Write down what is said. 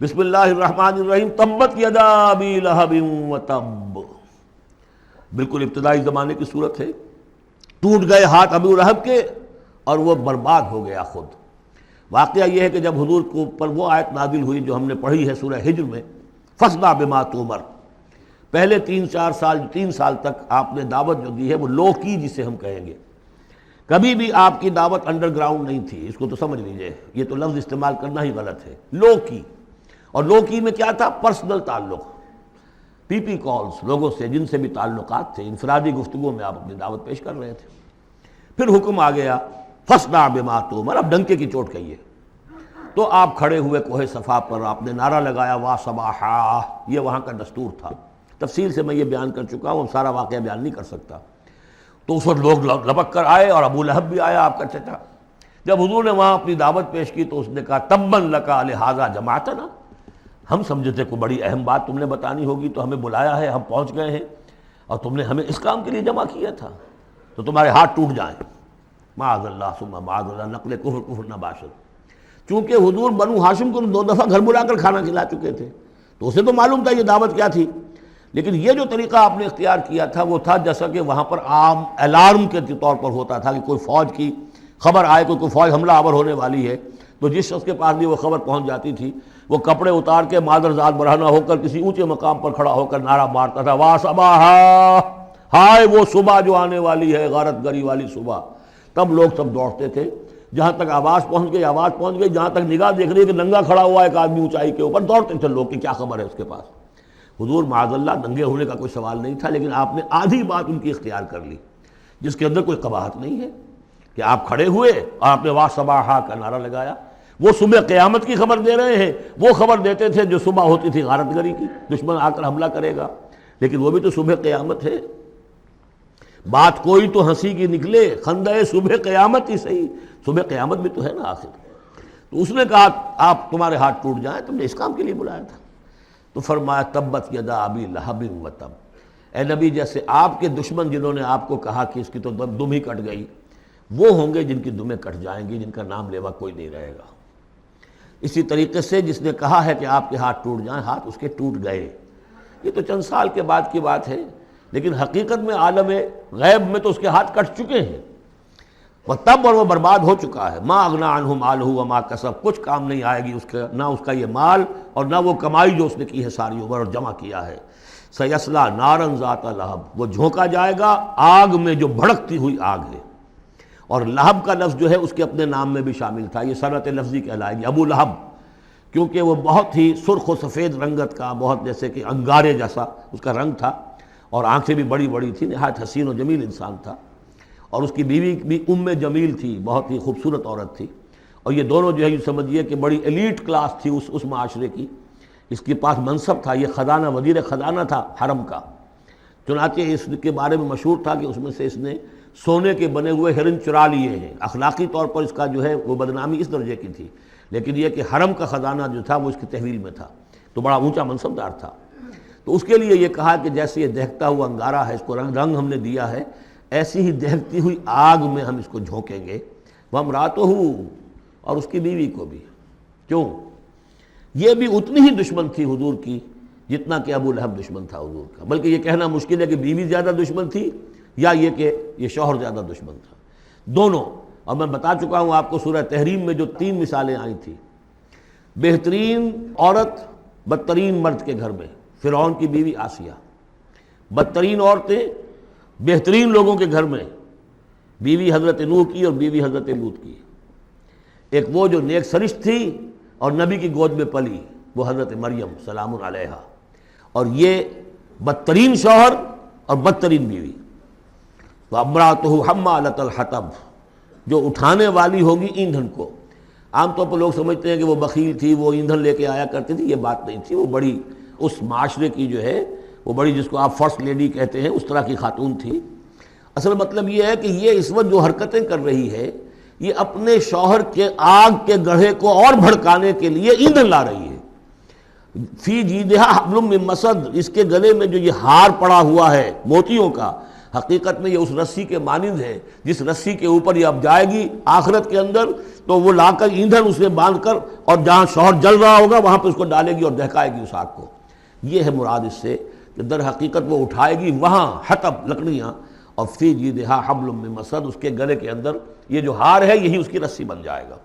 بسم اللہ الرحمن الرحیم، تبت یدا ابی لہب وتب، بالکل ابتدائی زمانے کی صورت ہے۔ ٹوٹ گئے ہاتھ ابو لہب کے اور وہ برباد ہو گیا خود۔ واقعہ یہ ہے کہ جب حضور کو پر وہ آیت نازل ہوئی جو ہم نے پڑھی ہے سورہ ہجر میں، فاصدع بما تؤمر، پہلے 3 سال تک آپ نے دعوت جو دی ہے وہ لو کی، جسے ہم کہیں گے، کبھی بھی آپ کی دعوت انڈر گراؤنڈ نہیں تھی، اس کو تو سمجھ لیجئے، یہ تو لفظ استعمال کرنا ہی غلط ہے، لو کی۔ اور لو کی میں کیا تھا؟ پرسنل تعلق، پی پی کالز، لوگوں سے جن سے بھی تعلقات تھے، انفرادی گفتگو میں آپ اپنی دعوت پیش کر رہے تھے۔ پھر حکم آ گیا فاصدع بما تؤمر، اب ڈنکے کی چوٹ کہیے۔ تو آپ کھڑے ہوئے کوہ صفا پر، آپ نے نعرہ لگایا وا صباحا، یہ وہاں کا دستور تھا، تفصیل سے میں یہ بیان کر چکا ہوں، سارا واقعہ بیان نہیں کر سکتا۔ تو اس وقت لوگ لپک کر آئے اور ابو لہب بھی آیا، آپ کا چچا۔ جب حضور نے وہاں اپنی دعوت پیش کی تو اس نے کہا تبا لک لہذا جمعتنا، ہم سمجھے تھے کوئی بڑی اہم بات تم نے بتانی ہوگی تو ہمیں بلایا ہے، ہم پہنچ گئے ہیں اور تم نے ہمیں اس کام کے لیے جمع کیا تھا، تو تمہارے ہاتھ ٹوٹ جائیں۔ معاذ اللہ ثم معاذ اللہ، نقل کفر نہ باشد۔ چونکہ حضور بنو ہاشم کو 2 دفعہ گھر بلا کر کھانا کھلا چکے تھے، تو اسے تو معلوم تھا یہ دعوت کیا تھی، لیکن یہ جو طریقہ آپ نے اختیار کیا تھا وہ تھا جیسا کہ وہاں پر عام الارم کے طور پر ہوتا تھا کہ کوئی فوج کی خبر آئے، کوئی فوج حملہ آور ہونے والی ہے، تو جس شخص کے پاس بھی وہ خبر پہنچ جاتی تھی وہ کپڑے اتار کے مادر ذات برہنہ ہو کر کسی اونچے مقام پر کھڑا ہو کر نعرہ مارتا تھا وا صباحا، ہائے وہ صبح جو آنے والی ہے، غارت گری والی صبح۔ تب لوگ سب دوڑتے تھے، جہاں تک آواز پہنچ گئی، جہاں تک نگاہ دیکھ رہی ہے کہ ننگا کھڑا ہوا ہے ایک آدمی اونچائی کے اوپر، دوڑتے تھے لوگ کہ کیا خبر ہے اس کے پاس۔ حضور معاذ اللہ ننگے ہونے کا کوئی سوال نہیں تھا، لیکن آپ نے آدھی بات ان کی اختیار کر لی جس کے اندر کوئی قباحت نہیں ہے، کہ آپ کھڑے ہوئے اور آپ نے وا صباحا کا نعرہ لگایا۔ وہ صبح قیامت کی خبر دے رہے ہیں، وہ خبر دیتے تھے جو صبح ہوتی تھی غارت گری کی، دشمن آ کر حملہ کرے گا، لیکن وہ بھی تو صبح قیامت ہے۔ بات کوئی تو ہنسی کی نکلے، خندہ صبح قیامت ہی صحیح، صبح قیامت بھی تو ہے نا آخر۔ تو اس نے کہا آپ تمہارے ہاتھ ٹوٹ جائیں، تم نے اس کام کے لیے بلایا تھا۔ تو فرمایا تبت یدا ابی لہب وتب، اے نبی جیسے آپ کے دشمن جنہوں نے آپ کو کہا کہ اس کی تو دم ہی کٹ گئی، وہ ہوں گے جن کی دمیں کٹ جائیں گی، جن کا نام لیوا کوئی نہیں رہے گا۔ اسی طریقے سے جس نے کہا ہے کہ آپ کے ہاتھ ٹوٹ جائیں، ہاتھ اس کے ٹوٹ گئے۔ یہ تو چند سال کے بعد کی بات ہے، لیکن حقیقت میں عالم غیب میں تو اس کے ہاتھ کٹ چکے ہیں، وہ تب اور وہ برباد ہو چکا ہے۔ ما اغنی عنہ مالہ وما کسب، کچھ کام نہیں آئے گی اس کا، نہ اس کا یہ مال اور نہ وہ کمائی جو اس نے کی ہے ساری عمر اور جمع کیا ہے۔ سیصلی نارا ذات لہب، وہ جھونکا جائے گا آگ میں جو بھڑکتی ہوئی آگ ہے۔ اور لہب کا لفظ جو ہے اس کے اپنے نام میں بھی شامل تھا، یہ صنعت لفظی کہلائے گی، ابو لہب، کیونکہ وہ بہت ہی سرخ و سفید رنگت کا، بہت جیسے کہ انگارے جیسا اس کا رنگ تھا، اور آنکھیں بھی بڑی بڑی تھی، نہایت حسین و جمیل انسان تھا، اور اس کی بیوی بھی جمیل تھی، بہت ہی خوبصورت عورت تھی، اور یہ دونوں جو ہے یہ سمجھیے کہ بڑی ایلیٹ کلاس تھی اس معاشرے کی، اس کے پاس منصب تھا، یہ خزانہ وزیر خزانہ تھا حرم کا۔ چنانچہ اس کے بارے میں مشہور تھا کہ اس میں سے اس نے سونے کے بنے ہوئے ہرن چرا لیے ہیں۔ اخلاقی طور پر اس کا جو ہے وہ بدنامی اس درجے کی تھی، لیکن یہ کہ حرم کا خزانہ جو تھا وہ اس کی تحویل میں تھا، تو بڑا اونچا منصب دار تھا۔ تو اس کے لیے یہ کہا کہ جیسے یہ دہکتا ہوا انگارہ ہے، اس کو رنگ ہم نے دیا ہے، ایسی ہی دہکتی ہوئی آگ میں ہم اس کو جھونکیں گے، وامرأتہ، اور اس کی بیوی کو بھی۔ کیوں؟ یہ بھی اتنی ہی دشمن تھی حضور کی جتنا کہ ابو لہب دشمن تھا حضور کا، بلکہ یہ کہنا مشکل ہے کہ بیوی زیادہ دشمن تھی یا یہ کہ یہ شوہر زیادہ دشمن تھا، دونوں۔ اور میں بتا چکا ہوں آپ کو سورہ تحریم میں جو 3 مثالیں آئی تھیں، بہترین عورت بدترین مرد کے گھر میں، فرعون کی بیوی آسیہ، بدترین عورتیں بہترین لوگوں کے گھر میں، بیوی حضرت نوح کی اور بیوی حضرت لوط کی، ایک وہ جو نیک سرشت تھی اور نبی کی گود میں پلی، وہ حضرت مریم سلام علیہا، اور یہ بدترین شوہر اور بدترین بیوی۔ وامرأتہ حمالۃ الحطب، جو اٹھانے والی ہوگی ایندھن کو۔ عام طور پر لوگ سمجھتے ہیں کہ وہ بخیل تھی، وہ ایندھن لے کے آیا کرتی تھی، یہ بات نہیں تھی، وہ بڑی اس معاشرے کی جو ہے وہ بڑی، جس کو آپ فرسٹ لیڈی کہتے ہیں، اس طرح کی خاتون تھی۔ اصل مطلب یہ ہے کہ یہ اس وقت جو حرکتیں کر رہی ہے یہ اپنے شوہر کے آگ کے گڑھے کو اور بھڑکانے کے لیے ایندھن لا رہی ہے۔ فی جیدہا حبل من مسد، اس کے گلے میں جو یہ ہار پڑا ہوا ہے موتیوں کا، حقیقت میں یہ اس رسی کے مانند ہے جس رسی کے اوپر یہ اب جائے گی آخرت کے اندر تو وہ لا کر ایندھن اس میں باندھ کر اور جہاں شوہر جل رہا ہوگا وہاں پہ اس کو ڈالے گی اور دہکائے گی اس آگ کو. یہ ہے مراد اس سے کہ در حقیقت وہ اٹھائے گی وہاں حطب لکڑیاں، اور فی جیدہا حبل من مسد، اس کے گلے کے اندر یہ جو ہار ہے یہی اس کی رسی بن جائے گا.